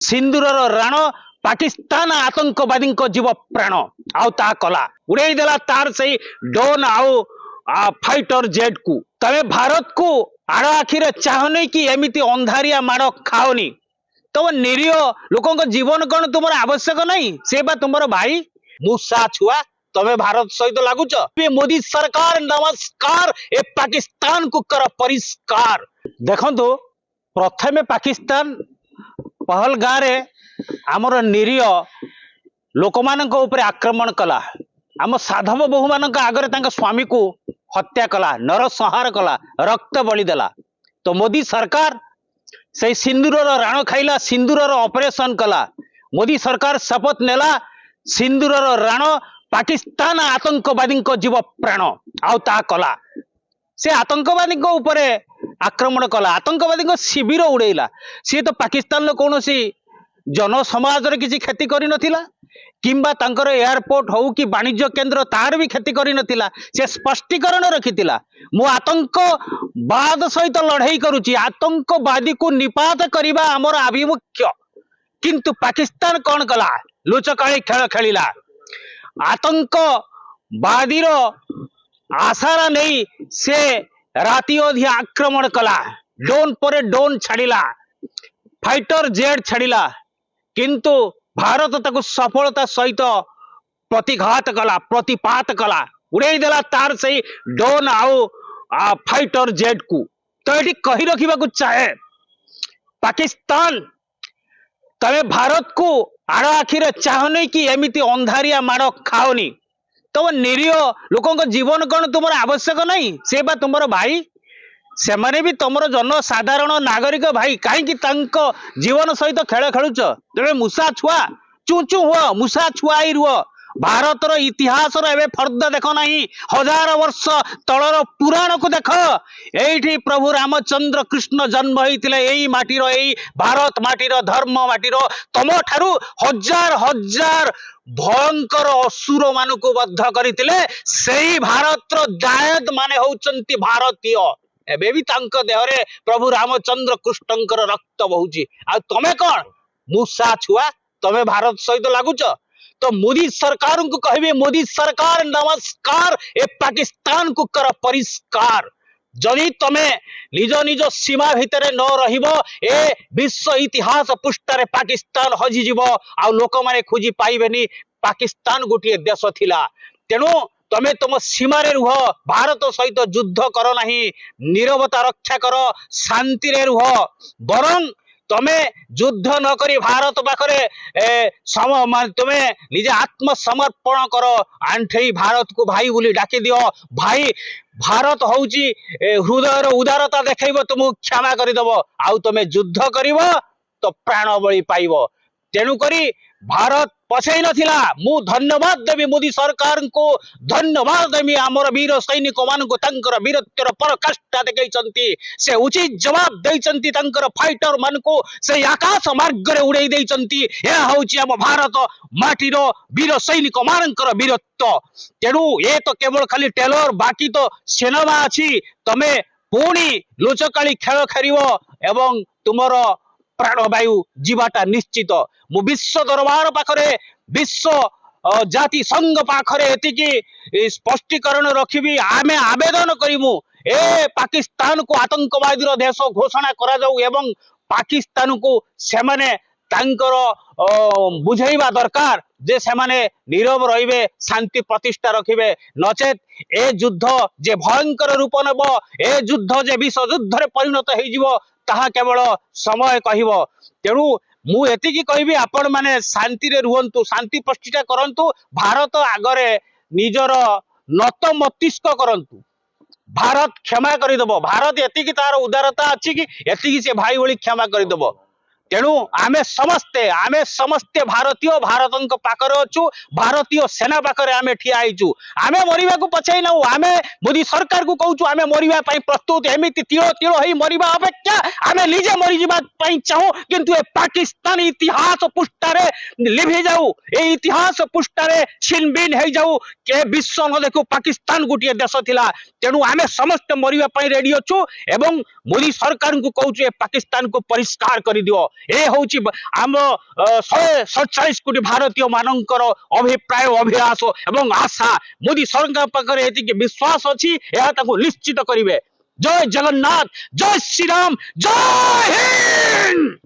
सिंदूरर राण पाकिस्तान आतंकवादी जीव प्राण आ कला उड़े देला तार से डोन आउ फाइटर जेट को तमे भारत को आड़ आखिरे चाहनी कि एमती अंधारिया माड़ खाओनी तुम निरीह लोक जीवन कौन तुम आवश्यक नहीं से बा तुम भाई मूसा छुआ तमे भारत सहित लगुच मोदी सरकार नमस्कार ए पाकिस्तान को कर परिष्कार देखो प्रथमे पाकिस्तान पहलगाँ रे आमर निरीह लोक मान आक्रमण कला आम साधव बहु मान आगे स्वामी को हत्या कला नरसंहार कला रक्त बलि देला तो मोदी सरकार से सिंदूरर राण खाइला सिंदूरर ऑपरेशन कला मोदी सरकार शपथ नेला सिंदूरर राण पाकिस्तान आतंकवादी जीव प्राण आ कला से आतंकवादी उपरे आक्रमण कला आतंकवादी शिविर उड़ेला सी तो पाकिस्तान कौन जन समाज किसी क्षति कर नथिला किंबा तांकर एयरपोर्ट हो कि वाणिज्य केंद्र तार भी क्षति कर नथिला से स्पष्टीकरण रखिथिला मु आतंकवाद सहित लड़ाई करुची आतंकवादी को निपात करिबा हमर आभिमुख्य किंतु पाकिस्तान कौन कला लुचकाली खेल खेलिला आतंकवादी आशारा नहीं से राति अधि आक्रमण कला डोन पर डोन छाड़िला फाइटर जेट छाड़िला किंतु भारत ताको सफलता सहित प्रतिघात कला प्रतिपात कला उड़े देला तार से डोन आउ फाइटर जेट को तो ये कही रखा चाहे पाकिस्तान तमे भारत को आड़ आखिरे चाहनी कि एमती अंधारिया माड़ खाओनी तुम निरीह लोक जीवन कौन तुम आवश्यक नहीं से बा तुम भाई से माने भी तुम जनसाधारण नागरिक भाई कहीं जीवन सहित खेल खेलुच तेरे मूसा छुआ चू चू हुआ मूसा छुआ ही रुह भारतर इतिहास फर्द देख ना हजार वर्ष तलर पुराण को देख ये प्रभु रामचंद्र कृष्ण जन्म होते यही माटीर यही भारत माटीर धर्म माटीर तम ठारू हजार हजार भयंकर असुर मान को बद्ध करते से भारत जायद माने होचंती भारतीय एबे भी तांको देहरे प्रभु रामचंद्र कृष्णंकर रक्त बहुची आ तमे कौन मूसा छुआ तमे भारत सहित लगुच तो मोदी सरकार को कहे मोदी सरकार नमस्कार ए पाकिस्तान को कर परिष्कार जदि तमे निज निज सीमा भितर न रहिबो ए विश्व इतिहास पृष्ठारे पाकिस्तान हजिजिबो आ लोक माने खोजी पाइबेनी पाकिस्तान गोटे देश थिला तेणु तमे तुम सीमा रे रुह भारत सहित युद्ध कर नहीं नीरवता रक्षा कर शांति रे रुह बरं तमे युद्ध न करी भारत पाखरे तुमे निजे आत्मसमर्पण कर आंठे भारत को भाई बोली डाकी दियो भाई भारत होउची हृदय उदारता देखैबो तुम क्षमा करदेव आउ तमे युद्ध करिवो तो प्राण बलि पाइबो तेणु करी भारत पछई नथिला मु धन्यवाद देवी मोदी सरकार को धन्यवाद देवी आमर वीर सैनिक मान को तंकर वीरत्वर पराकाष्ठा देखैचंती से उचित जवाब दैचंती तंकर फाइटर मान को से आकाश मार्ग रे उड़ै दैचंती ए होउची हम भारत माटीर वीर सैनिक मानकर वीरत्व तेणु ए तो केवल खाली टेलर बाकी तो सिनेमा अछि तमे पुणी लुचकाली खेल खेरिवो एवं तुमर प्राणवायु जीवाटा निश्चित मु विश्व दरबार पाखरे विश्व जाति संघ पाखरे एतिकी स्पष्टीकरण रखिबी आमे आवेदन करिमु ए पाकिस्तान को आतंकवादी देश घोषणा करा जाऊ एवं पाकिस्तान को सेमाने तांकर बुझेइबा दरकार जे सेमाने नीरव रहिबे शांति प्रतिष्ठा रखिबे नचेत ए युद्ध जे भयंकर रूप नेब ए युद्ध जे विश्व युद्ध रे परिणत होई जिवो ताहा केवल समय कहिबो तेणु मु एतिकी कहबी आपण माने शांति रे रुहंतु शांति प्रतिष्ठा करंतु भारत आगरे निजर नत मस्तिष्क करंतु भारत क्षमा करदेव भारत एतिकी तार उदारता अच्छी कि एतिकी से भाई भली क्षमा करदेव तेणु आमे समस्ते भारतीय भारत पाखरे अच्छु भारतीय सेना पाखरे आमे ठिया आइचु आमे मरिबा को पछै नउ आमे मोदी सरकार को कहउचु आमे मरिबा पई प्रस्तुत एमिति तिलो तिलो होई मरिबा अपेक्षा आमे निजे मरि जिबा पई चाहू किंतु ए पाकिस्तान इतिहास पुष्टारे लिभि जाऊ ए इतिहास पुष्टारे छिनबिन हे जाऊ के विश्व न देखो पाकिस्तान गोटे देश थिला तेणु आमे समस्त मरिबा पई रेडी अछु एवं मोदी सरकार को कहउचु ए पाकिस्तान को परिष्कार करि दियो ए होची आम 147 कोटी भारतीय मानकर अभिप्राय अभिलाष एवं आशा मोदी सरकार पाखरे एतिके विश्वास अछि एहा ताको निश्चित करिवे। जय जगन्नाथ, जय श्री राम, जय हिंद।